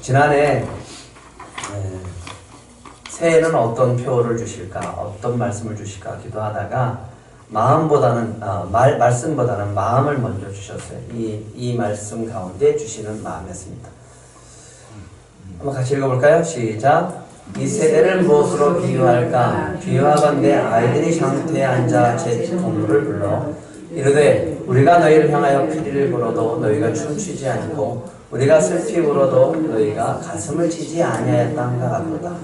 지난해 새해에는 어떤 표를 주실까, 어떤 말씀을 주실까 기도하다가 말씀보다는 마음을 먼저 주셨어요. 이 말씀 가운데 주시는 마음이었습니다. 한번 같이 읽어볼까요? 시작. 이 세대를 무엇으로 비유할까? 비유하건대 아이들이 장터에 앉아 제 동물을 불러 이르되 우리가 너희를 향하여 피리를 불어도 너희가 춤추지 않고 우리가 슬피 울어도 너희가 가슴을 치지 아니하였단가 하도다.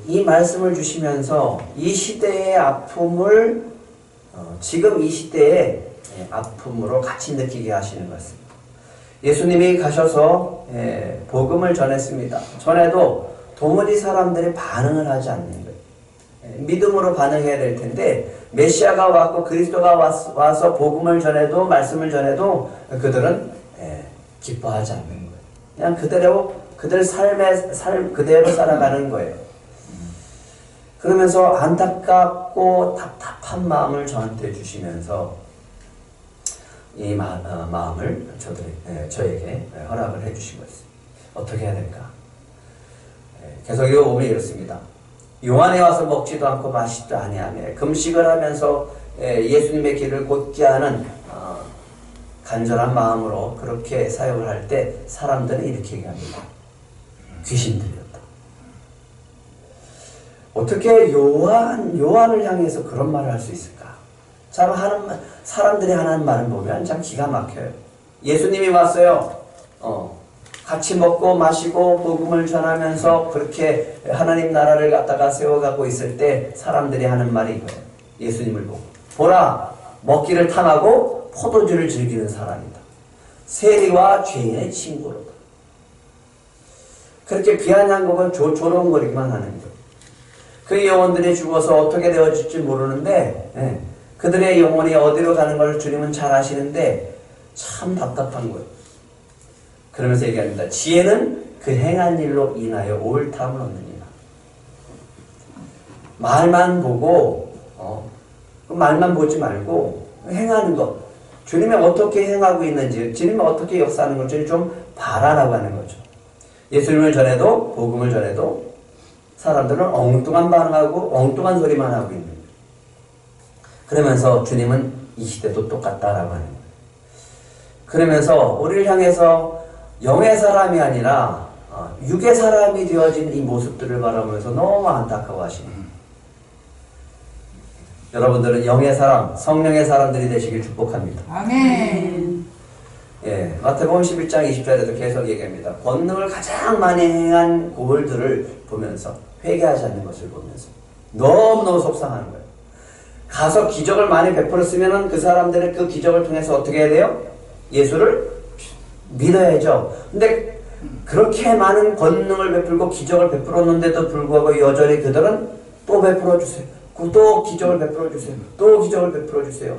이 말씀을 주시면서 이 시대의 아픔을 지금 이 시대의 아픔으로 같이 느끼게 하시는 것입니다. 예수님이 가셔서 복음을 전했습니다. 전에도 도무지 사람들이 반응을 하지 않는 거예요. 믿음으로 반응해야 될 텐데 메시아가 왔고 그리스도가 와서 복음을 전해도 말씀을 전해도 그들은 기뻐하지 않는 거예요. 그냥 그들 삶의 삶 그대로 살아가는 거예요. 그러면서 안타깝고 답답한 마음을 저한테 주시면서 이 마음을 저에게 허락을 해주신 것입니다. 어떻게 해야 될까? 계속 읽어보면 이렇습니다. 요한에 와서 먹지도 않고 마시지도 아니하며 금식을 하면서 예수님의 길을 곧게 하는 간절한 마음으로 그렇게 사역을 할 때 사람들은 이렇게 얘기합니다. 귀신 들렸다. 어떻게 요한을 향해서 그런 말을 할 수 있을까? 참 사람들이 하는 말을 보면 참 기가 막혀요. 예수님이 왔어요. 같이 먹고 마시고 복음을 전하면서 그렇게 하나님 나라를 갖다가 세워가고 있을 때 사람들이 하는 말이 이거예요. 예수님을 보고 보라 먹기를 탐하고 포도주를 즐기는 사람이다. 세리와 죄인의 친구로다. 그렇게 비아냥거리고 조롱거리기만 하는 거예요. 그 영혼들이 죽어서 어떻게 되어질지 모르는데 그들의 영혼이 어디로 가는 걸 주님은 잘 아시는데 참 답답한 거예요. 그러면서 얘기합니다. 지혜는 그 행한 일로 인하여 옳다함을 얻느니라. 말만 보고 말만 보지 말고 행하는 것, 주님이 어떻게 행하고 있는지, 주님이 어떻게 역사하는 건지 좀 봐라라고 하는 거죠. 예수님을 전해도 복음을 전해도 사람들은 엉뚱한 반응하고 엉뚱한 소리만 하고 있는 거예요. 그러면서 주님은 이 시대도 똑같다라고 하는 거예요. 그러면서 우리를 향해서 영의 사람이 아니라 육의 사람이 되어진 이 모습들을 바라보면서 너무 안타까워하시는 거예요. 여러분들은 영의 사람, 성령의 사람들이 되시길 축복합니다. 아멘. 마태복음 11장 20절에도 계속 얘기합니다. 권능을 가장 많이 행한 고을들을 보면서 회개하지 않는 것을 보면서 너무너무 속상한 거예요. 가서 기적을 많이 베풀었으면 그 사람들의 그 기적을 통해서 어떻게 해야 돼요? 예수를 믿어야죠. 근데 그렇게 많은 권능을 베풀고 기적을 베풀었는데도 불구하고 여전히 그들은 또 베풀어주세요. 또 기적을 베풀어주세요. 또 기적을 베풀어주세요.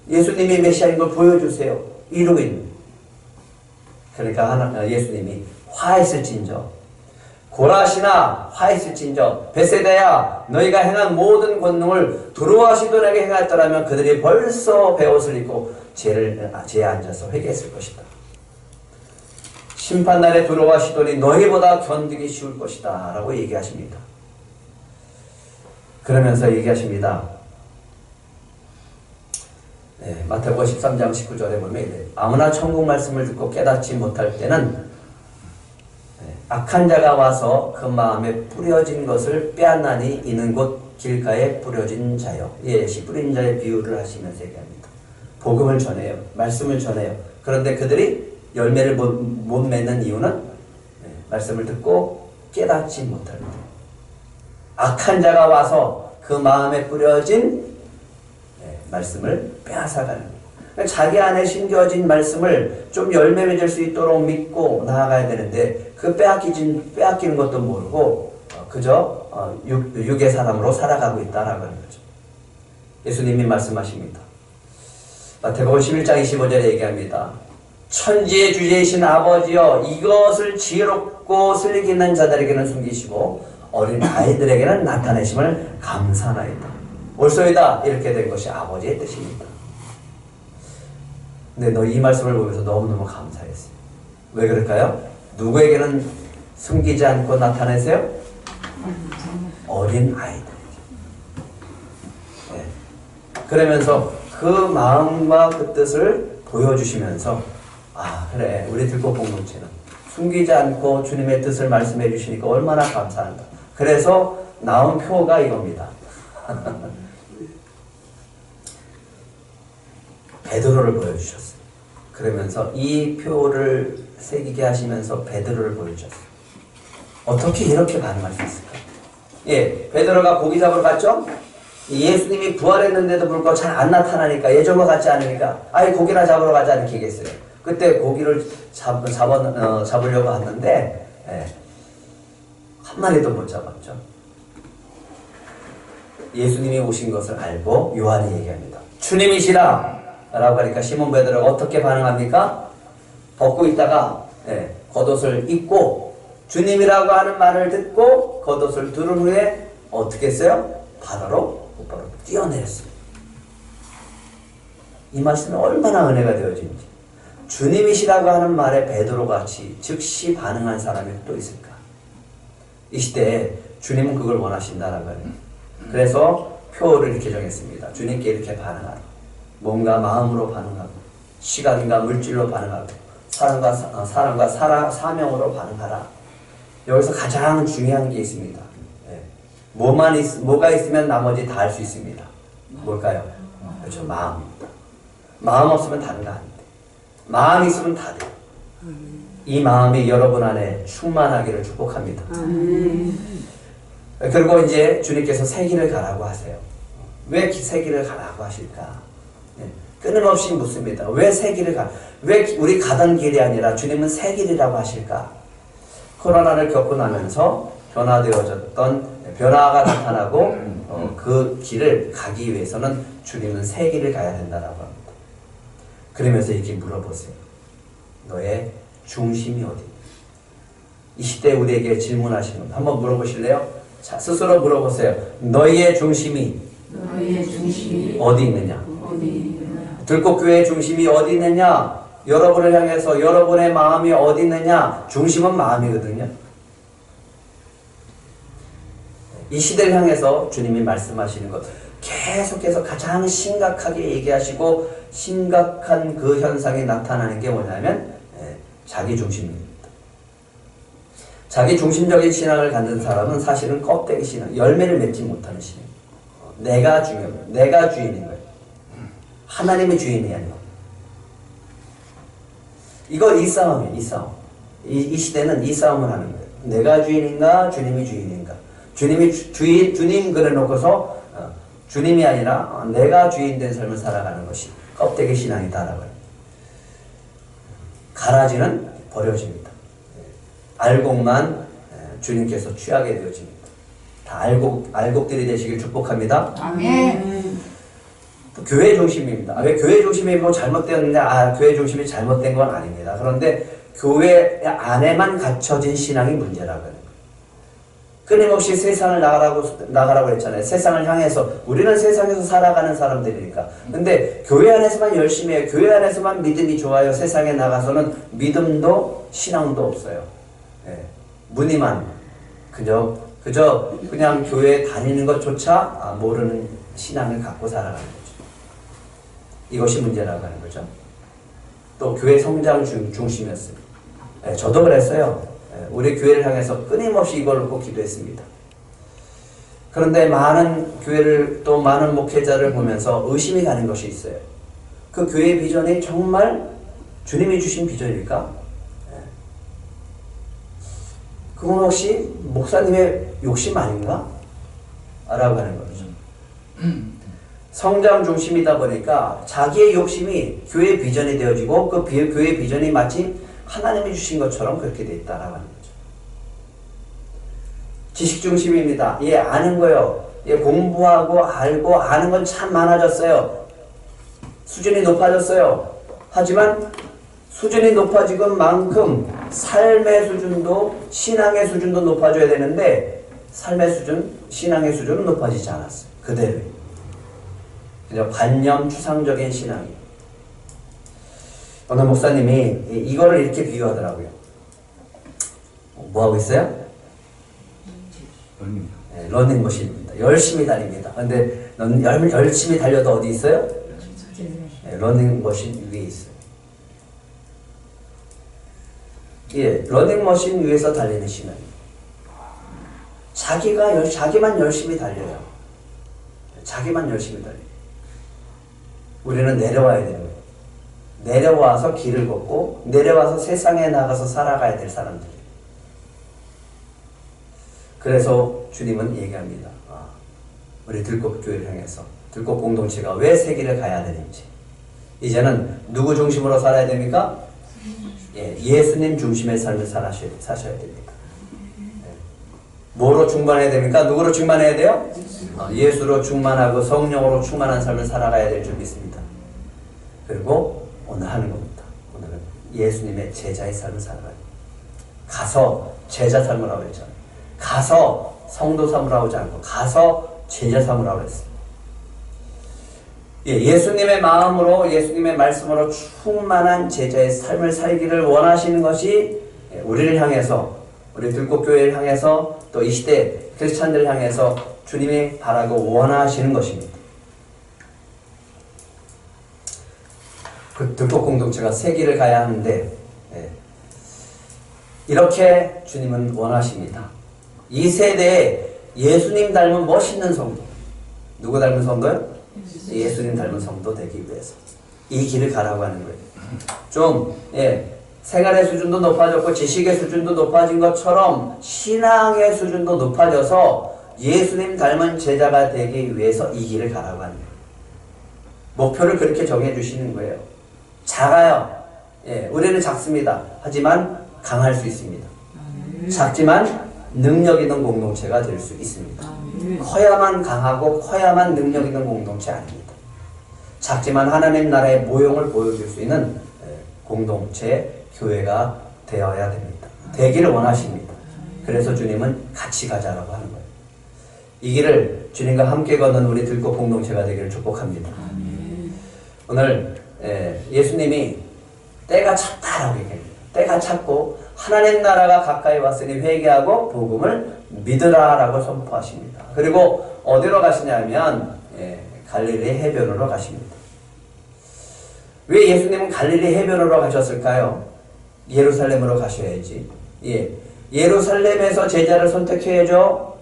예수님이 메시아인 걸 보여주세요. 이러고 있는. 그러니까 예수님이 화했을진저 고라시나 화했을진저 베세다야 너희가 행한 모든 권능을 두로와 시돈에게 행하였더라면 그들이 벌써 베옷을 입고 죄에 앉아서 회개했을 것이다. 심판날에 두로와 시돈이 너희보다 견디기 쉬울 것이다 라고 얘기하십니다. 그러면서 얘기하십니다. 마태복음 13장 19절에 보면 이래요. 아무나 천국 말씀을 듣고 깨닫지 못할 때는 악한 자가 와서 그 마음에 뿌려진 것을 빼앗나니 이는 곧 길가에 뿌려진 자요. 씨 뿌린 자의 비유를 하시면서 얘기합니다. 복음을 전해요. 말씀을 전해요. 그런데 그들이 열매를 못 맺는 이유는 말씀을 듣고 깨닫지 못할 때 악한 자가 와서 그 마음에 뿌려진 말씀을 빼앗아가는 거예요. 자기 안에 심겨진 말씀을 좀 열매 맺을 수 있도록 믿고 나아가야 되는데 그 빼앗기는 것도 모르고 그저 육의 사람으로 살아가고 있다라고 하는 거죠. 예수님이 말씀하십니다. 마태복음 11장 25절에 얘기합니다. 천지의 주제이신 아버지여 이것을 지혜롭고 슬기 있는 자들에게는 숨기시고 어린 아이들에게는 나타내심을 감사하나이다. 옳소이다. 이렇게 된 것이 아버지의 뜻입니다. 근데 너 이 말씀을 보면서 너무너무 감사했어요. 왜 그럴까요? 누구에게는 숨기지 않고 나타내세요? 어린 아이들에게. 네. 그러면서 그 마음과 그 뜻을 보여주시면서 아 그래 우리 들꽃 공동체는 숨기지 않고 주님의 뜻을 말씀해 주시니까 얼마나 감사한가. 그래서 나온 표가 이겁니다. 베드로를 보여주셨어요. 그러면서 이 표를 새기게 하시면서 베드로를 보여주셨어요. 어떻게 이렇게 반응할 수 있을까? 예, 베드로가 고기 잡으러 갔죠? 예수님이 부활했는데도 불구하고 잘 안 나타나니까 예전과 같지 않으니까 아예 고기나 잡으러 가자 이렇게 얘기했어요. 그때 고기를 잡으려고 하는데 예, 한 마리도 못 잡았죠. 예수님이 오신 것을 알고 요한이 얘기합니다. 주님이시라 라고 하니까 시몬 베드로가 어떻게 반응합니까? 벗고 있다가 예, 겉옷을 입고 주님이라고 하는 말을 듣고 겉옷을 두른 후에 어떻게 했어요? 바다로 곧바로 뛰어내렸어요. 이 말씀이 얼마나 은혜가 되어진지. 주님이시라고 하는 말에 베드로같이 즉시 반응한 사람이 또 있을까? 이 시대에 주님은 그걸 원하신다라고 해요. 그래서 표를 이렇게 정했습니다. 주님께 이렇게 반응하라. 몸과 마음으로 반응하고 시간과 물질로 반응하고 사랑과 사명으로 반응하라. 여기서 가장 중요한 게 있습니다. 네. 뭐가 있으면 나머지 다 할 수 있습니다. 뭘까요? 그렇죠. 마음입니다. 마음 없으면 다른 거 아닙니다. 마음 있으면 다 돼요. 이 마음이 여러분 안에 충만하기를 축복합니다. 그리고 이제 주님께서 새 길을 가라고 하세요. 왜 새 길을 가라고 하실까? 네. 끊임없이 묻습니다. 왜 새 길을 왜 우리 가던 길이 아니라 주님은 새 길이라고 하실까? 코로나를 겪고 나면서 변화가 나타나고 그 길을 가기 위해서는 주님은 새 길을 가야 된다라고 합니다. 그러면서 이렇게 물어보세요. 너의 중심이 어디? 이 시대에 우리에게 질문하시는 분 한번 물어보실래요? 자, 스스로 물어보세요. 너희의 중심이 어디 있느냐? 들꽃교회의 중심이 어디 있느냐? 여러분을 향해서 여러분의 마음이 어디 있느냐? 중심은 마음이거든요. 이 시대를 향해서 주님이 말씀하시는 것 계속해서 가장 심각하게 얘기하시고 심각한 그 현상이 나타나는 게 뭐냐면 자기중심입니다. 자기중심적인 신앙을 갖는 사람은 사실은 껍데기 신앙, 열매를 맺지 못하는 신앙입니다. 내가 중요해요. 내가 주인인 거예요. 하나님의 주인이 아니고. 이 싸움이에요. 이 싸움. 이 시대는 이 싸움을 하는 거예요. 내가 주인인가 주님이 주인인가. 주님 그래 놓고서 주님이 아니라 내가 주인 된 삶을 살아가는 것이 껍데기 신앙이다라고 합니다. 가라지는 버려집니다. 알곡만 주님께서 취하게 되어집니다. 다 알곡들이 되시길 축복합니다. 아멘. 교회 중심입니다. 왜 교회 중심이 뭐 잘못되었는데 교회 중심이 잘못된 건 아닙니다. 그런데 교회 안에만 갇혀진 신앙이 문제라고 해요. 끊임없이 세상을 나가라고 했잖아요. 세상을 향해서 우리는 세상에서 살아가는 사람들이니까. 근데 교회 안에서만 열심히 해요. 교회 안에서만 믿음이 좋아요. 세상에 나가서는 믿음도 신앙도 없어요. 네. 무늬만 그저 그냥 교회에 다니는 것조차 모르는 신앙을 갖고 살아가는 거죠. 이것이 문제라고 하는 거죠. 또 교회 성장 중심이었습니다. 네, 저도 그랬어요. 우리 교회를 향해서 끊임없이 이걸 놓고 기도했습니다. 그런데 많은 교회를 또 많은 목회자를 보면서 의심이 가는 것이 있어요. 그 교회의 비전이 정말 주님이 주신 비전일까? 그건 혹시 목사님의 욕심 아닌가? 라고 하는 거죠. 성장 중심이다 보니까 자기의 욕심이 교회의 비전이 되어지고 그 교회의 비전이 마치 하나님이 주신 것처럼 그렇게 돼 있다라고 하는 거죠. 지식 중심입니다. 아는 거요. 공부하고 알고 아는 건 참 많아졌어요. 수준이 높아졌어요. 하지만 수준이 높아지건 만큼 삶의 수준도 신앙의 수준도 높아져야 되는데 삶의 수준, 신앙의 수준은 높아지지 않았어요. 그대로. 그냥 관념 추상적인 신앙이에요. 어느 목사님이 이거를 이렇게 비유하더라고요. 뭐 하고 있어요? 네, 러닝머신입니다. 열심히 달립니다. 근데 열심히 달려도 어디 있어요? 네, 러닝머신 위에 있어요. 예, 러닝머신 위에서 달리는 신은 자기만 열심히 달려요. 자기만 열심히 달려요. 우리는 내려와야 되는 거예요. 내려와서 길을 걷고 내려와서 세상에 나가서 살아가야 될 사람들. 그래서 주님은 얘기합니다. 우리 들꽃교회를 향해서 들꽃 공동체가 왜 세기를 가야 되는지. 이제는 누구 중심으로 살아야 됩니까? 예수님 중심의 삶을 사셔야 됩니다. 뭐로 충만해야 됩니까? 누구로 충만해야 돼요? 예수로 충만하고 성령으로 충만한 삶을 살아가야 될 줄 믿습니다. 그리고 오늘 하는 겁니다. 오늘은 예수님의 제자의 삶을 살아가요. 가서 제자 삶으라고 했잖아요. 가서 성도 삼으라고 하지 않고 가서 제자 삼으라고 했어요. 예수님의 마음으로 예수님의 말씀으로 충만한 제자의 삶을 살기를 원하시는 것이 우리를 향해서 우리 들꽃교회를 향해서 또 이 시대 크리스찬들을 향해서 주님이 바라고 원하시는 것입니다. 그 들꽃 공동체가 세기를 가야 하는데 이렇게 주님은 원하십니다. 이 세대에 예수님 닮은 멋있는 성도, 누구 닮은 성도요? 예수님 닮은 성도 되기 위해서 이 길을 가라고 하는 거예요. 좀 생활의 수준도 높아졌고 지식의 수준도 높아진 것처럼 신앙의 수준도 높아져서 예수님 닮은 제자가 되기 위해서 이 길을 가라고 하는 거예요. 목표를 그렇게 정해 주시는 거예요. 작아요. 우리는 작습니다. 하지만 강할 수 있습니다. 작지만 능력 있는 공동체가 될 수 있습니다. 커야만 강하고 커야만 능력 있는 공동체 아닙니다. 작지만 하나님 나라의 모형을 보여줄 수 있는 공동체, 교회가 되어야 됩니다. 되기를 원하십니다. 그래서 주님은 같이 가자라고 하는 거예요. 이 길을 주님과 함께 걷는 우리 들꽃 공동체가 되기를 축복합니다. 오늘 예수님이 때가 찼다라고 얘기합니다. 때가 찼고 하나님 나라가 가까이 왔으니 회개하고 복음을 믿으라라고 선포하십니다. 그리고 어디로 가시냐면 갈릴리 해변으로 가십니다. 왜 예수님은 갈릴리 해변으로 가셨을까요? 예루살렘으로 가셔야지. 예루살렘에서 제자를 선택해야죠.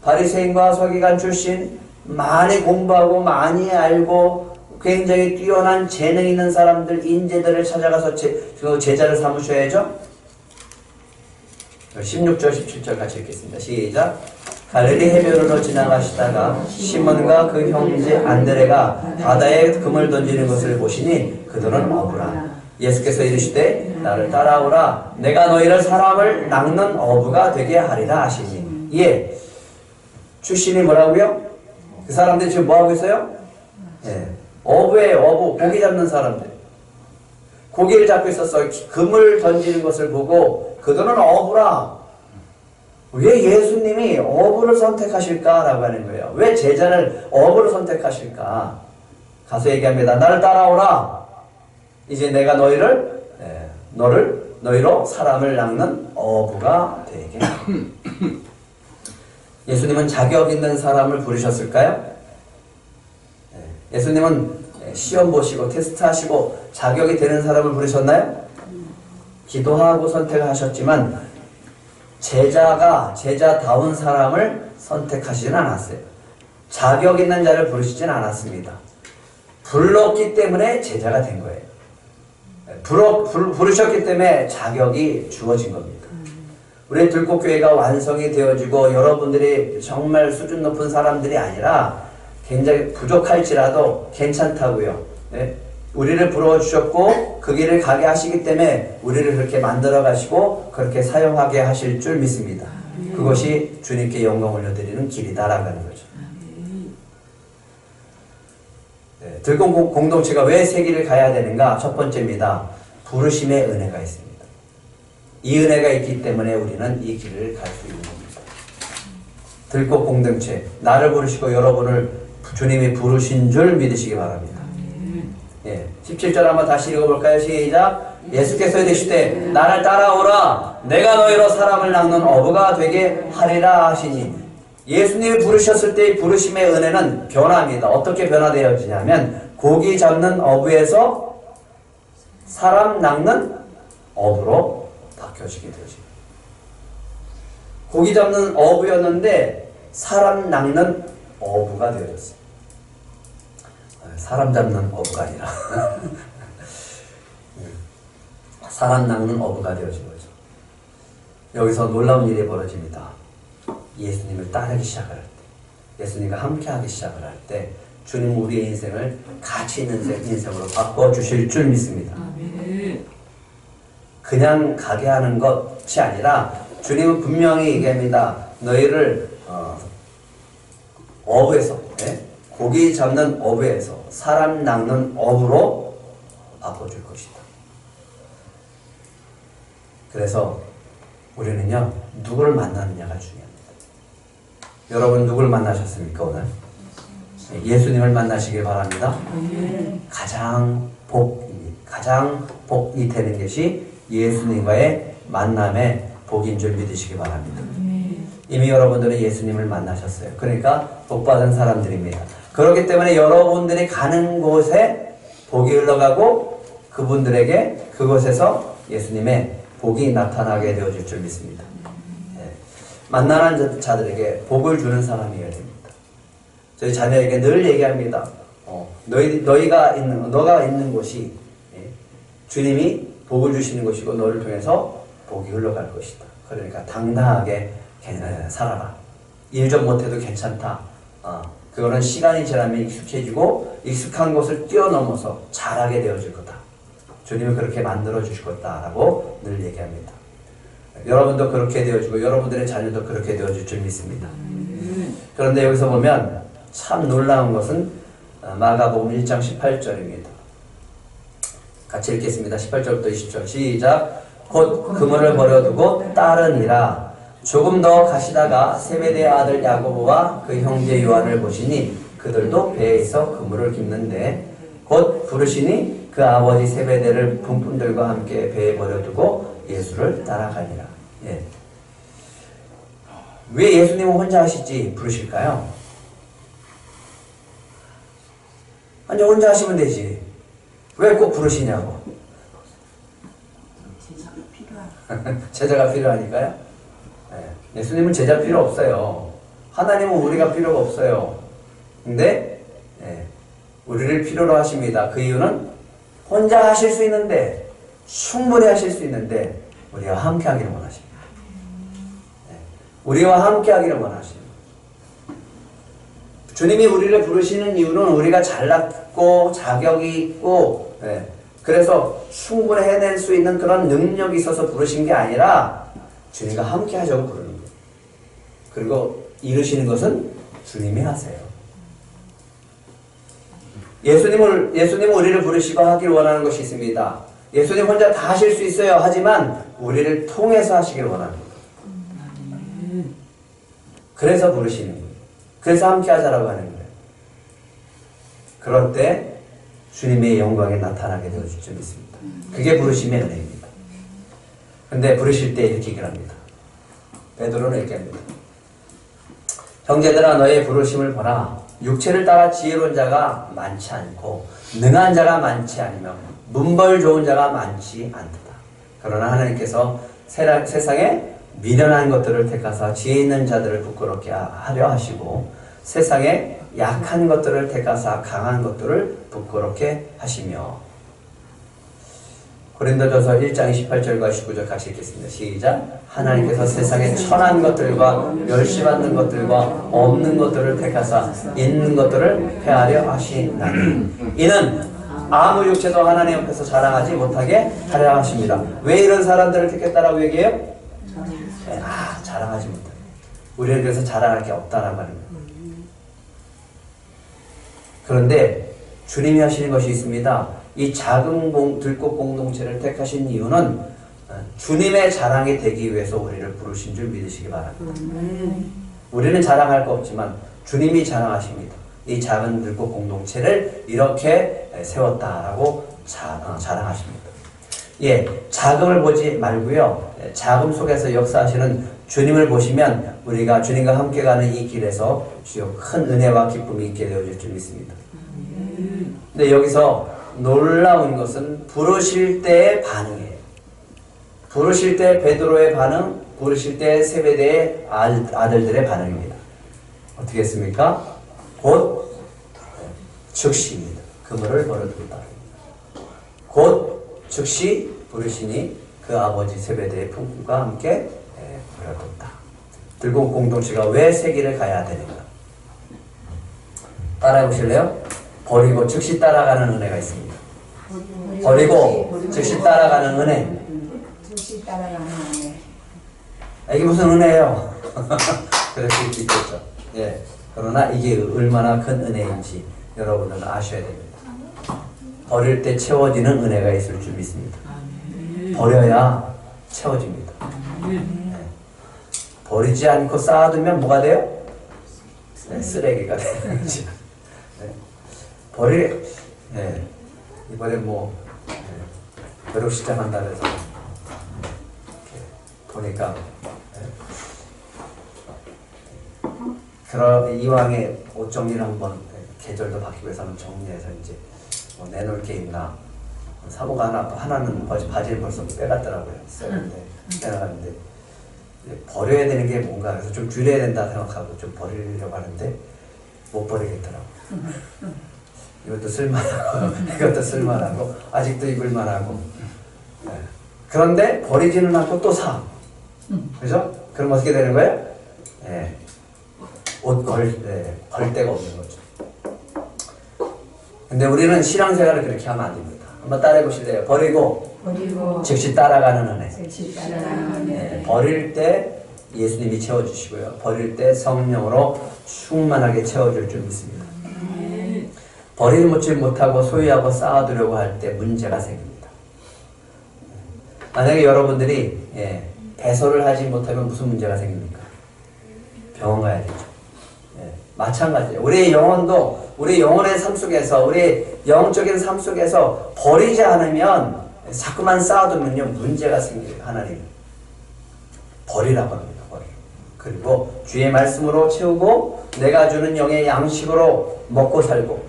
바리새인과 서기관 출신 많이 공부하고 많이 알고 굉장히 뛰어난 재능 있는 사람들, 인재들을 찾아가서 제자를 삼으셔야죠. 16절, 17절 같이 읽겠습니다. 시작. 갈릴리 해변으로 지나가시다가 시몬과 그 형제 안드레가 바다에 금을 던지는 것을 보시니 그들은 어부라. 예수께서 이르시되 나를 따라오라. 내가 너희를 사람을 낚는 어부가 되게 하리라 하시니. 출신이 뭐라고요? 그 사람들이 지금 뭐하고 있어요? 어부예요. 어부. 고기 잡는 사람들. 고기를 잡고 있었어. 금을 던지는 것을 보고 그들은 어부라. 왜 예수님이 어부를 선택하실까라고 하는 거예요. 왜 제자를 어부를 선택하실까? 가서 얘기합니다. 나를 따라오라. 이제 내가 너희로 사람을 낚는 어부가 되게. 예수님은 자격 있는 사람을 부르셨을까요? 예수님은 시험 보시고 테스트하시고 자격이 되는 사람을 부르셨나요? 기도하고 선택하셨지만 제자다운 사람을 선택하시진 않았어요. 자격 있는 자를 부르시진 않았습니다. 불렀기 때문에 제자가 된 거예요. 부르셨기 때문에 자격이 주어진 겁니다. 우리 들꽃교회가 완성이 되어지고 여러분들이 정말 수준 높은 사람들이 아니라 굉장히 부족할지라도 괜찮다고요. 우리를 부러워주셨고 그 길을 가게 하시기 때문에 우리를 그렇게 만들어 가시고 그렇게 사용하게 하실 줄 믿습니다. 그것이 주님께 영광 올려드리는 길이다라고 하는 거죠. 들꽃 공동체가 왜 세기를 가야 되는가? 첫 번째입니다. 부르심의 은혜가 있습니다. 이 은혜가 있기 때문에 우리는 이 길을 갈 수 있는 겁니다. 들꽃 공동체, 나를 부르시고 여러분을 주님이 부르신 줄 믿으시기 바랍니다. 17절 한번 다시 읽어볼까요? 시작. 예수께서 이르시되 나를 따라오라 내가 너희로 사람을 낚는 어부가 되게 하리라 하시니, 예수님이 부르셨을 때의 부르심의 은혜는 변화입니다. 어떻게 변화되어지냐면 고기 잡는 어부에서 사람 낚는 어부로 바뀌어지게 되죠. 고기 잡는 어부였는데 사람 낚는 어부가 되어졌어요. 사람 잡는 어부가 아니라 사람 낚는 어부가 되어진 거죠. 여기서 놀라운 일이 벌어집니다. 예수님을 따르기 시작을 할 때, 예수님과 함께하기 시작을 할 때 주님 우리의 인생을 가치 있는 인생으로 바꿔주실 줄 믿습니다. 그냥 가게 하는 것이 아니라 주님은 분명히 얘기합니다. 너희를 어부에서, 고기 잡는 어부에서 사람 낚는 어부로 바꿔줄 것이다. 그래서 우리는요, 누구를 만나느냐가 중요합니다. 여러분 누구를 만나셨습니까 오늘? 예수님을 만나시길 바랍니다. 가장 복이 되는 것이 예수님과의 만남의 복인 줄 믿으시기 바랍니다. 이미 여러분들은 예수님을 만나셨어요. 그러니까 복받은 사람들입니다. 그렇기 때문에 여러분들이 가는 곳에 복이 흘러가고 그분들에게 그곳에서 예수님의 복이 나타나게 되어질 줄 믿습니다. 만나는 자들에게 복을 주는 사람이어야 됩니다. 저희 자녀에게 늘 얘기합니다. 너가 있는 곳이 주님이 복을 주시는 곳이고 너를 통해서 복이 흘러갈 것이다. 그러니까 당당하게 살아라. 일 좀 못해도 괜찮다. 그거는 시간이 지나면 익숙해지고 익숙한 것을 뛰어넘어서 잘하게 되어질 거다. 주님은 그렇게 만들어 주실 거다라고 늘 얘기합니다. 여러분도 그렇게 되어지고 여러분들의 자녀도 그렇게 되어질 줄 믿습니다. 그런데 여기서 보면 참 놀라운 것은 마가복음 1장 18절입니다. 같이 읽겠습니다. 18절부터 20절 시작. 곧 그물을 버려두고 따르니라. 조금 더 가시다가 세베대의 아들 야고보와 그 형제 요한을 보시니 그들도 배에 있어 그물을 깁는데 곧 부르시니 그 아버지 세베대를 분분들과 함께 배에 버려두고 예수를 따라가니라. 왜 예수님은 혼자 하시지 부르실까요? 아니 혼자 하시면 되지. 왜 꼭 부르시냐고. 제자가 필요하니까요. 예수님은 제자 필요 없어요. 하나님은 우리가 필요가 없어요. 근데 우리를 필요로 하십니다. 그 이유는 혼자 하실 수 있는데, 충분히 하실 수 있는데 우리와 함께 하기를 원하십니다. 우리와 함께 하기를 원하십니다. 주님이 우리를 부르시는 이유는 우리가 잘났고 자격이 있고 그래서 충분히 해낼 수 있는 그런 능력이 있어서 부르신 게 아니라 주님과 함께 하자고 부르는 거예요. 그리고 이루시는 것은 주님이 하세요. 예수님은 우리를 부르시고 하길 원하는 것이 있습니다. 예수님 혼자 다 하실 수 있어요. 하지만 우리를 통해서 하시길 원합니다. 그래서 부르시는 거예요. 그래서 함께 하자라고 하는 거예요. 그럴 때 주님의 영광이 나타나게 되어질 줄 믿습니다. 그게 부르심의 은혜입니다. 근데 부르실 때 이렇게 얘기를 합니다. 베드로는 이렇게 합니다. 형제들아 너의 부르심을 보라. 육체를 따라 지혜로운 자가 많지 않고 능한 자가 많지 않으며 문벌 좋은 자가 많지 않도다. 그러나 하나님께서 세상에 미련한 것들을 택하사 지혜 있는 자들을 부끄럽게 하려 하시고 세상에 약한 것들을 택하사 강한 것들을 부끄럽게 하시며. 고린도전서 1장 28절과 19절 같이 읽겠습니다. 시작. 하나님께서 세상에 천한 것들과 멸시받는 것들과 없는 것들을 택하사 있는 것들을 폐하려 하시나니 이는 아무 육체도 하나님 앞에서 자랑하지 못하게 하려 하십니다. 왜 이런 사람들을 택했다라고 얘기해요? 자랑하지 못하게. 우리는 그래서 자랑할 게 없다라고 하는 거예요. 그런데 주님이 하시는 것이 있습니다. 이 작은 들꽃 공동체를 택하신 이유는 주님의 자랑이 되기 위해서 우리를 부르신 줄 믿으시기 바랍니다. 우리는 자랑할 거 없지만 주님이 자랑하십니다. 이 작은 들꽃 공동체를 이렇게 세웠다라고 자랑하십니다. 예, 자금을 보지 말고요. 자금 속에서 역사하시는 주님을 보시면 우리가 주님과 함께 가는 이 길에서 주요 큰 은혜와 기쁨이 있게 되어질 줄 믿습니다. 근데 여기서 놀라운 것은 부르실 때의 반응이에요. 부르실 때 베드로의 반응, 부르실 때 세베대의 아들들의 반응입니다. 어떻게 했습니까? 곧 즉시입니다. 그물을 버려두었다. 곧 즉시 부르시니 그 아버지 세베대의 품꾼과 함께 버려뒀다. 들고 공동체가 왜 세기를 가야 되는가? 따라해 보실래요? 버리고 즉시 따라가는 은혜가 있습니다. 버리고 즉시 따라가는 은혜. 즉시 따라가는 은혜. 이게 무슨 은혜예요? 그럴 수 있겠죠. 예. 그러나 이게 얼마나 큰 은혜인지 여러분들은 아셔야 됩니다. 버릴 때 채워지는 은혜가 있을 줄 믿습니다. 버려야 채워집니다. 예. 버리지 않고 쌓아두면 뭐가 돼요? 네, 쓰레기가 되는 거죠. 네. 이번에 뭐 벼룩 시작한다 그래서 보니까 그럼 이왕에 옷 정리를 한번 계절도 바뀌고 해서 한번 정리해서 이제 뭐 내놓을 게 있나 사모가 하나는 바지를 벌써 빼갔더라고요. 빼나가는데 버려야 되는 게 뭔가 그래서 좀 줄여야 된다 생각하고 좀 버리려고 하는데 못 버리겠더라고요. 이것도 쓸만하고 이것도 쓸만하고 아직도 입을만하고 그런데 버리지는 않고 또 사. 그죠? 그럼 어떻게 되는 거예요? 옷 걸 데가 없는 거죠. 근데 우리는 신앙생활을 그렇게 하면 안 됩니다. 한번 따라해 보실래요? 버리고 즉시 따라가는 은혜. 버릴 때 예수님이 채워주시고요. 버릴 때 성령으로 충만하게 채워줄 줄 믿습니다. 버리지 못하고 소유하고 쌓아두려고 할 때 문제가 생깁니다. 만약에 여러분들이 배설을 하지 못하면 무슨 문제가 생깁니까? 병원 가야 되죠. 마찬가지예요. 우리의 영혼도 우리 영혼의 삶 속에서 우리 영적인 삶 속에서 버리지 않으면 자꾸만 쌓아두면요 문제가 생겨요. 하나님 버리라고 합니다. 그리고 주의 말씀으로 채우고 내가 주는 영의 양식으로 먹고 살고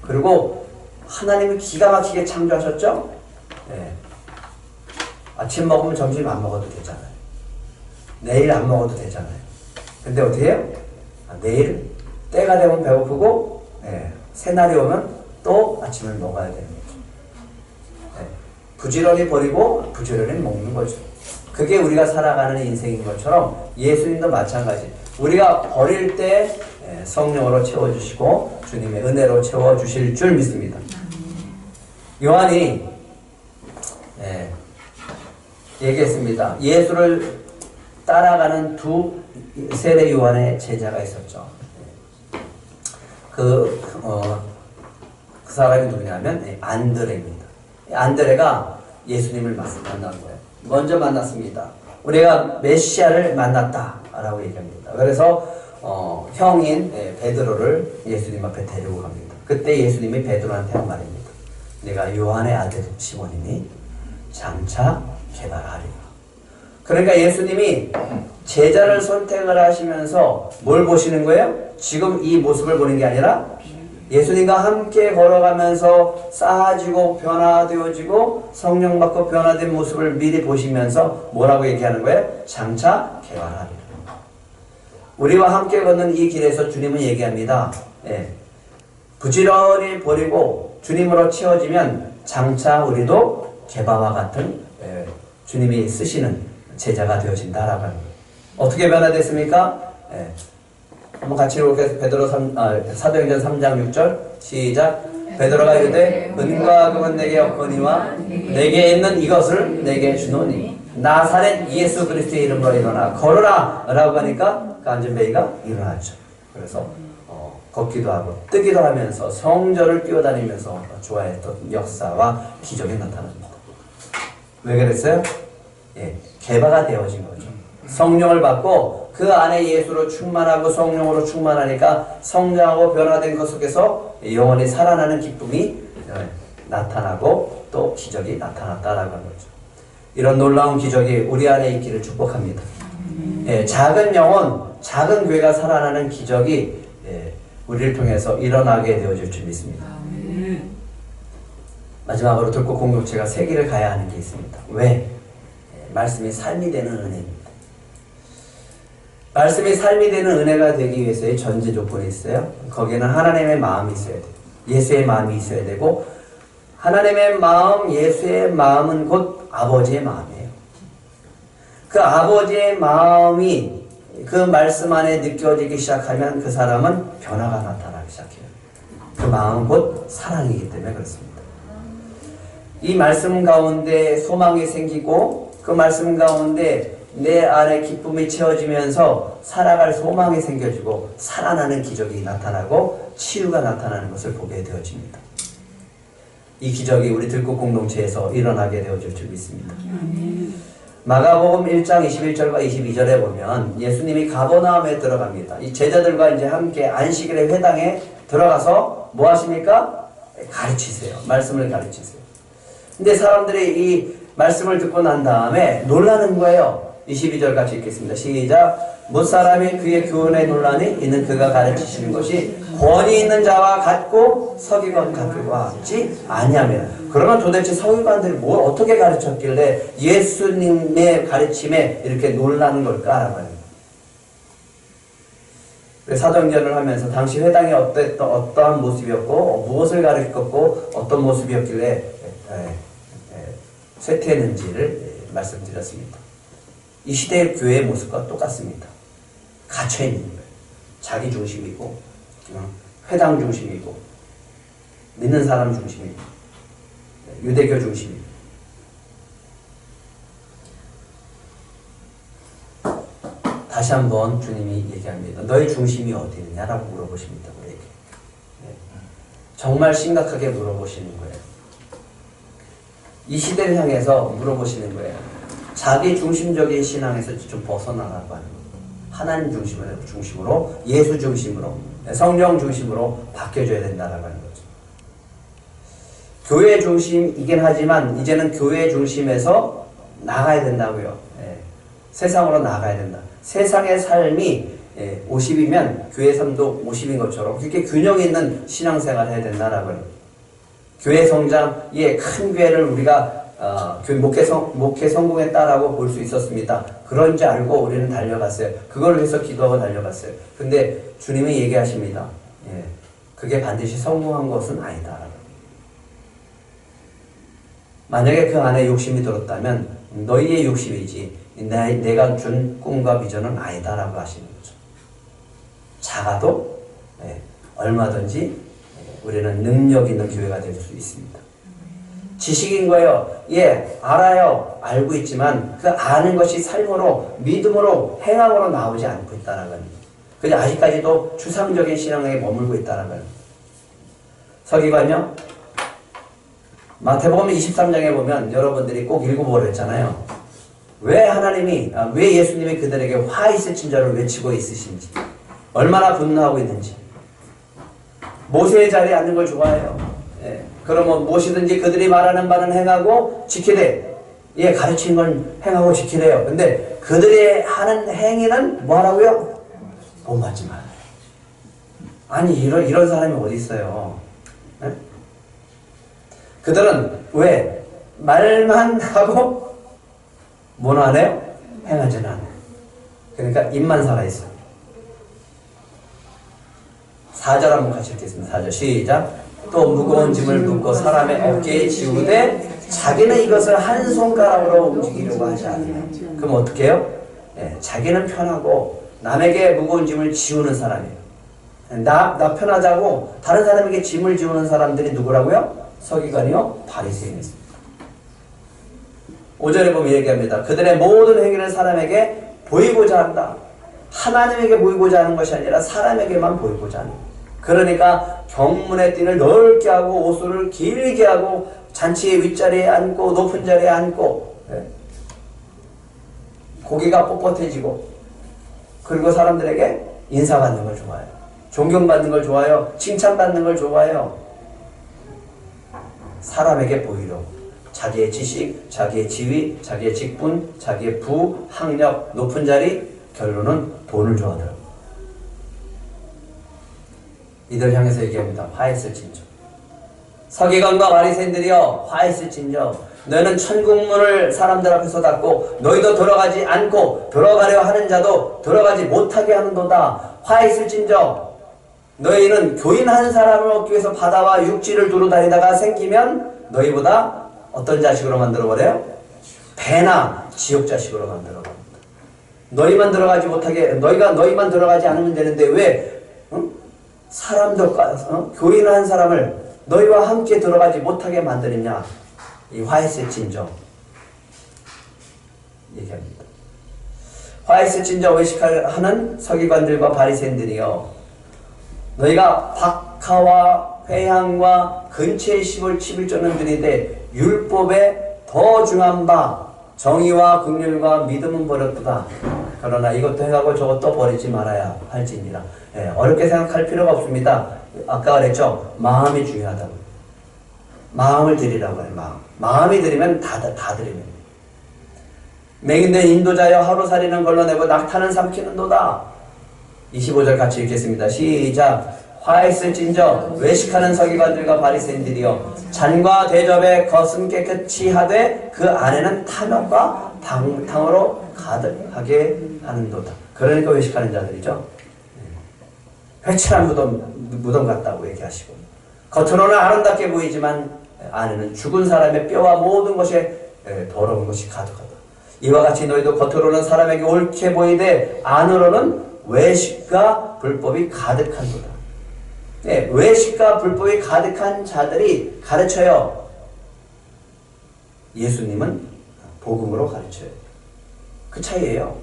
그리고 하나님이 기가 막히게 창조하셨죠? 아침 먹으면 점심 안 먹어도 되잖아요. 내일 안 먹어도 되잖아요. 근데 어떻게 해요? 내일 때가 되면 배고프고 새날이 오면 또 아침을 먹어야 되는 거죠. 부지런히 버리고 부지런히 먹는 거죠. 그게 우리가 살아가는 인생인 것처럼 예수님도 마찬가지. 우리가 버릴 때 성령으로 채워주시고 주님의 은혜로 채워주실 줄 믿습니다. 요한이 얘기했습니다. 예수를 따라가는 두 세례 요한의 제자가 있었죠. 그 사람이 누구냐면 안드레입니다. 안드레가 예수님을 만난 거예요. 먼저 만났습니다. 우리가 메시아를 만났다라고 얘기합니다. 그래서 형인 베드로를 예수님 앞에 데리고 갑니다. 그때 예수님이 베드로한테 한 말입니다. 내가 요한의 아들 시몬이니 장차 개발하리라. 그러니까 예수님이 제자를 선택을 하시면서 뭘 보시는 거예요? 지금 이 모습을 보는 게 아니라 예수님과 함께 걸어가면서 쌓아지고 변화되어지고 성령 받고 변화된 모습을 미리 보시면서 뭐라고 얘기하는 거예요? 장차 개발하리라. 우리와 함께 걷는 이 길에서 주님은 얘기합니다. 부지런히 버리고 주님으로 채워지면 장차 우리도 개바와 같은 주님이 쓰시는 제자가 되어진다라고 합니다. 어떻게 변화됐습니까? 한번 같이 읽어볼게요. 사도행전 3장 6절 시작. 베드로가 이르되 은과 금은 내게 없거니와 내게 있는 이것을 내게 주노니 나사렛 예수 그리스도의 이름으로 일어나 걸어라 라고 하니까 그 안전뱅이가 일어났죠. 그래서 걷기도 하고 뜨기도 하면서 성전을 뛰어다니면서 좋아했던 역사와 기적이 나타납니다. 왜 그랬어요? 개바가 되어진 거죠. 성령을 받고 그 안에 예수로 충만하고 성령으로 충만하니까 성장하고 변화된 것 속에서 영원히 살아나는 기쁨이 나타나고 또 기적이 나타났다라고 하는 거죠. 이런 놀라운 기적이 우리 안에 있기를 축복합니다. 예, 작은 영혼, 작은 교회가 살아나는 기적이 우리를 통해서 일어나게 되어질 줄 믿습니다. 마지막으로 들꽃 공동체가 새 길을 가야 하는 게 있습니다. 왜? 말씀이 삶이 되는 은혜입니다. 말씀이 삶이 되는 은혜가 되기 위해서의 전제 조건이 있어요. 거기에는 하나님의 마음이 있어야 돼요. 예수의 마음이 있어야 되고, 하나님의 마음, 예수의 마음은 곧 아버지의 마음이에요. 그 아버지의 마음이 그 말씀 안에 느껴지기 시작하면 그 사람은 변화가 나타나기 시작해요. 그 마음은 곧 사랑이기 때문에 그렇습니다. 이 말씀 가운데 소망이 생기고 그 말씀 가운데 내 안에 기쁨이 채워지면서 살아갈 소망이 생겨지고 살아나는 기적이 나타나고 치유가 나타나는 것을 보게 되어집니다. 이 기적이 우리 들꽃 공동체에서 일어나게 되어질 줄 믿습니다. 마가복음 1장 21절과 22절에 보면 예수님이 가버나움에 들어갑니다. 이 제자들과 이제 함께 안식일의 회당에 들어가서 뭐 하십니까? 가르치세요. 말씀을 가르치세요. 근데 사람들이 이 말씀을 듣고 난 다음에 놀라는 거예요. 22절 같이 읽겠습니다. 시작. 무사람이 그의 교훈에 논란이 이는 그가 가르치시는 것이 권위 있는 자와 같고 서기관 같지 아니하며. 그러면 도대체 서기관들이 뭘 어떻게 가르쳤길래 예수님의 가르침에 이렇게 놀라는 걸까라고 합니다. 사도행전을 하면서 당시 회당이 어떠한 모습이었고 무엇을 가르쳤고 어떤 모습이었길래 쇠퇴했는지를 말씀드렸습니다. 이 시대의 교회의 모습과 똑같습니다. 갇혀있는 거예요. 자기 중심이고 회당 중심이고 믿는 사람 중심이고 유대교 중심이고 다시 한번 주님이 얘기합니다. 너의 중심이 어디 있느냐라고 물어보십니다. 우리에게. 정말 심각하게 물어보시는 거예요. 이 시대를 향해서 물어보시는 거예요. 자기 중심적인 신앙에서 좀 벗어나라고 하는 거예요. 하나님 중심으로 예수 중심으로 성령 중심으로 바뀌어져야 된다라고 하는 거죠. 교회 중심이긴 하지만 이제는 교회 중심에서 나가야 된다고요. 세상으로 나가야 된다. 세상의 삶이 50이면 교회 삶도 50인 것처럼 그렇게 균형 있는 신앙생활을 해야 된다라고 해요. 교회 성장의 큰 교회를 우리가 목회 성공했다라고 볼 수 있었습니다. 그런지 알고 우리는 달려갔어요. 그걸 위해서 기도하고 달려갔어요. 근데 주님이 얘기하십니다. 그게 반드시 성공한 것은 아니다. 만약에 그 안에 욕심이 들었다면 너희의 욕심이지 내가 준 꿈과 비전은 아니다라고 하시는 거죠. 작아도 얼마든지 우리는 능력 있는 교회가 될 수 있습니다. 지식인 거예요. 알아요. 알고 있지만 그 아는 것이 삶으로 믿음으로 행함으로 나오지 않고 있다는 겁니다. 그래서 아직까지도 추상적인 신앙에 머물고 있다는 거예요. 서기관요. 마태복음 23장에 보면 여러분들이 꼭 읽어보려 했잖아요. 왜 예수님이 그들에게 화 있을 친절을 외치고 있으신지, 얼마나 분노하고 있는지. 모세의 자리에 앉는 걸 좋아해요. 그러면 무엇이든지 그들이 말하는 바는 행하고 지키되, 가르친 건 행하고 지키래요. 근데 그들이 하는 행위는 뭐 하라고요? 본받지 말아요. 아니 이런 사람이 어디 있어요? 그들은 왜? 말만 하고 뭐는 안 해요? 행하지는 않아요. 그러니까 입만 살아있어요. 4절 한번 같이 읽겠습니다. 4절 시작. 또 무거운 짐을 묶고 사람의 어깨에 지우되 자기는 이것을 한 손가락으로 움직이려고 하지 않아요. 그럼 어떻게 해요? 자기는 편하고 남에게 무거운 짐을 지우는 사람이에요. 나 편하자고 다른 사람에게 짐을 지우는 사람들이 누구라고요? 서기관이요? 바리새인이었습니다. 5절에 보면 얘기합니다. 그들의 모든 행위를 사람에게 보이고자 한다. 하나님에게 보이고자 하는 것이 아니라 사람에게만 보이고자 하는 거예요. 그러니까 경문의 띠를 넓게 하고 옷을 길게 하고 잔치의 윗자리에 앉고 높은 자리에 앉고 고기가 뻣뻣해지고 그리고 사람들에게 인사받는 걸 좋아해요. 존경받는 걸 좋아해요. 칭찬받는 걸 좋아해요. 사람에게 보이려고. 자기의 지식, 자기의 지위, 자기의 직분, 자기의 부, 학력, 높은 자리, 결론은 돈을 좋아하더라고요. 이들 향해서 얘기합니다. 화했을진저. 서기관과 바리새인들이여 화했을진저. 너희는 천국문을 사람들 앞에서 닫고 너희도 들어가지 않고 들어가려 하는 자도 들어가지 못하게 하는도다. 화했을진저. 너희는 교인 한 사람을 얻기 위해서 바다와 육지를 두루 다니다가 생기면 너희보다 어떤 자식으로 만들어버려요? 배나 지옥 자식으로 만들어버립니다. 너희만 들어가지 못하게, 너희만 들어가지 않으면 되는데 왜 사람들과 교인 한 사람을 너희와 함께 들어가지 못하게 만드느냐? 이 화했을진저 얘기합니다. 화했을진저 외식하는 서기관들과 바리새인들이여, 너희가 박하와 회향과 근처의 칩을 쫓는 들인데 율법에 더 중한 바 정의와 긍휼과 믿음은 버렸도다. 그러나 이것도 해가고 저것도 버리지 말아야 할지니라. 예, 어렵게 생각할 필요가 없습니다. 아까 그랬죠. 마음이 중요하다고. 마음을 드리라고 해요. 마음이 드리면 다 드리면. 맹인된 인도자여 하루살이는 걸러내고 낙타는 삼키는도다. 25절 같이 읽겠습니다. 시작. 화했을진저 외식하는 서기관들과 바리새인들이여, 잔과 대접에 겉은 깨끗이 하되 그 안에는 탐욕과 방탕으로 가득하게 하는도다. 그러니까 외식하는 자들이죠. 회칠한 무덤 같다고 얘기하시고, 겉으로는 아름답게 보이지만 안에는 죽은 사람의 뼈와 모든 것에 더러운 것이 가득하다. 이와 같이 너희도 겉으로는 사람에게 옳게 보이되 안으로는 외식과 불법이 가득한도다. 네, 외식과 불법이 가득한 자들이 가르쳐요. 예수님은 복음으로 가르쳐요. 그 차이예요.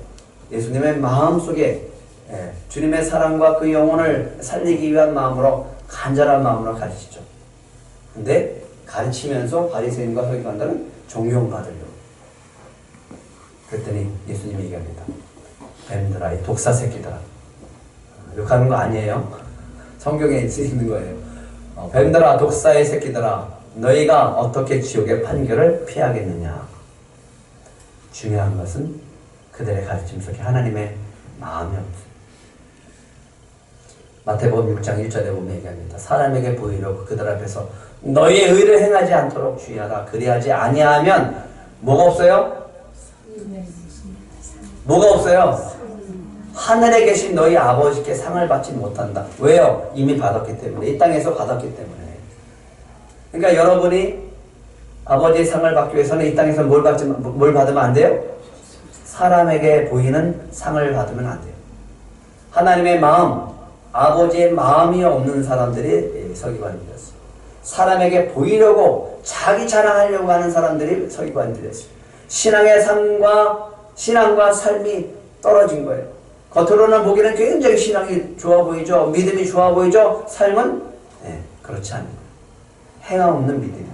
예수님의 마음속에 주님의 사랑과 그 영혼을 살리기 위한 마음으로, 간절한 마음으로 가르치죠. 근데 가르치면서 바리새인과 서기관들은 존경받으려고. 그랬더니 예수님이 얘기합니다. 뱀들아, 이 독사 새끼들아. 욕하는 거 아니에요. 성경에 쓰이는 거예요. 뱀들아, 독사의 새끼들아, 너희가 어떻게 지옥의 판결을 피하겠느냐. 중요한 것은 그들의 가르침 속에 하나님의 마음이 없어요. 마태복음 6장 1절에 보면 얘기합니다. 사람에게 보이려고 그들 앞에서 너희의 의를 행하지 않도록 주의하라. 그리하지 아니하면 뭐가 없어요? 뭐가 없어요? 하늘에 계신 너희 아버지께 상을 받지 못한다. 왜요? 이미 받았기 때문에. 이 땅에서 받았기 때문에. 그러니까 여러분이 아버지의 상을 받기 위해서는 이 땅에서 뭘 받으면 안 돼요? 사람에게 보이는 상을 받으면 안 돼요. 하나님의 마음, 아버지의 마음이 없는 사람들이 서기관들이었어요. 사람에게 보이려고 자기 자랑하려고 하는 사람들이 서기관들이었어요. 신앙과 삶이 떨어진 거예요. 겉으로는 보기에는 굉장히 신앙이 좋아 보이죠. 믿음이 좋아 보이죠. 삶은 그렇지 않은 거예요. 행함 없는 믿음이에요.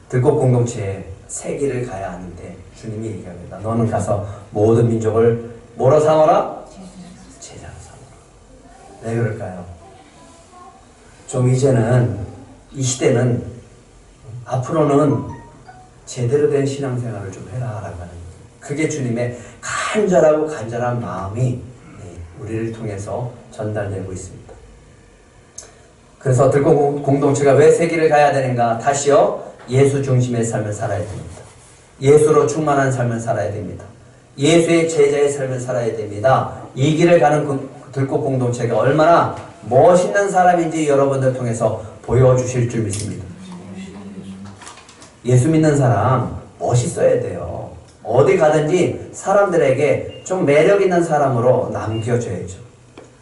들꽃 공동체에 새 길을 가야 하는데 주님이 얘기합니다. 너는 가서 모든 민족을 뭐로 삼아라? 제자로 삼아라. 왜 그럴까요? 좀 이제는 이 시대는 앞으로는 제대로 된 신앙생활을 좀 해라 라고 하는 거예요. 그게 주님의 간절한 마음이 우리를 통해서 전달되고 있습니다. 그래서 들꽃 공동체가 왜 새 길을 가야 되는가? 다시요, 예수 중심의 삶을 살아야 됩니다. 예수로 충만한 삶을 살아야 됩니다. 예수의 제자의 삶을 살아야 됩니다. 이 길을 가는 들꽃 공동체가 얼마나 멋있는 사람인지 여러분들 통해서 보여주실 줄 믿습니다. 예수 믿는 사람 멋있어야 돼요. 어디 가든지 사람들에게 좀 매력 있는 사람으로 남겨줘야죠.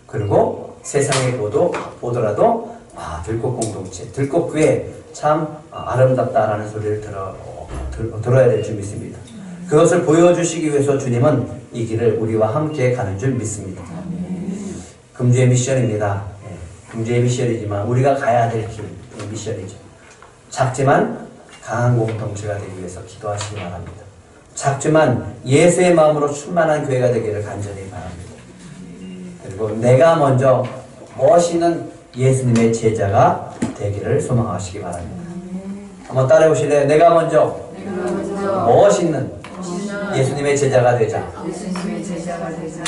그리고 세상에 보더라도 들꽃 공동체, 들꽃교회 참 아름답다라는 소리를 들어야 될 줄 믿습니다. 그것을 보여주시기 위해서 주님은 이 길을 우리와 함께 가는 줄 믿습니다. 금주의 미션입니다. 금주의 미션이지만 우리가 가야 될 길, 미션이죠. 작지만 강한 공동체가 되기 위해서 기도하시기 바랍니다. 작지만 예수의 마음으로 충만한 교회가 되기를 간절히 바랍니다. 그리고 내가 먼저 멋있는 예수님의 제자가 되기를 소망하시기 바랍니다. 한번 따라해 보실래요? 내가 먼저 내가 먼저 멋있는 멋있는 예수님의 제자가 되자. 예수님의 제자가 되자.